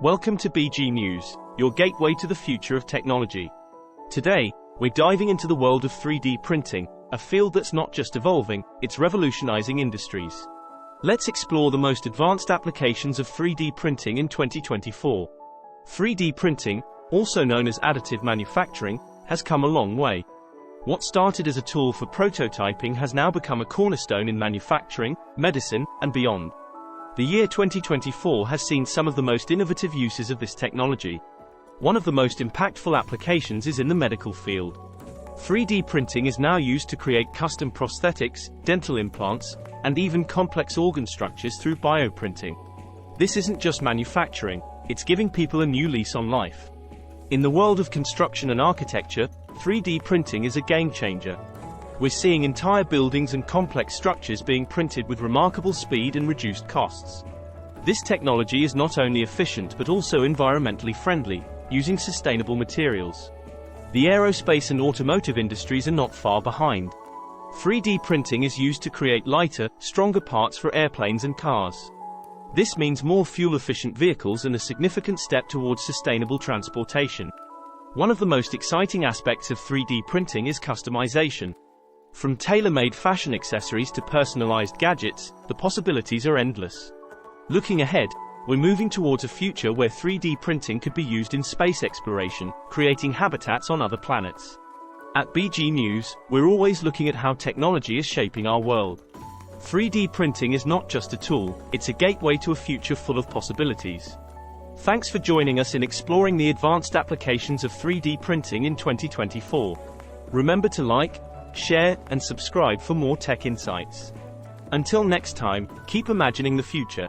Welcome to BG News, your gateway to the future of technology. Today, we're diving into the world of 3D printing, a field that's not just evolving, it's revolutionizing industries. Let's explore the most advanced applications of 3D printing in 2024. 3D printing, also known as additive manufacturing, has come a long way. What started as a tool for prototyping has now become a cornerstone in manufacturing, medicine, and beyond. The year 2024 has seen some of the most innovative uses of this technology. One of the most impactful applications is in the medical field. 3D printing is now used to create custom prosthetics, dental implants, and even complex organ structures through bioprinting. This isn't just manufacturing, it's giving people a new lease on life. In the world of construction and architecture, 3D printing is a game changer. We're seeing entire buildings and complex structures being printed with remarkable speed and reduced costs. This technology is not only efficient but also environmentally friendly, using sustainable materials. The aerospace and automotive industries are not far behind. 3D printing is used to create lighter, stronger parts for airplanes and cars. This means more fuel-efficient vehicles and a significant step towards sustainable transportation. One of the most exciting aspects of 3D printing is customization. From tailor-made fashion accessories to personalized gadgets, the possibilities are endless. Looking ahead, we're moving towards a future where 3D printing could be used in space exploration, creating habitats on other planets. At BG News, we're always looking at how technology is shaping our world. 3D printing is not just a tool, it's a gateway to a future full of possibilities. Thanks for joining us in exploring the advanced applications of 3D printing in 2024. Remember to like, share, and subscribe for more tech insights. Until next time, keep imagining the future.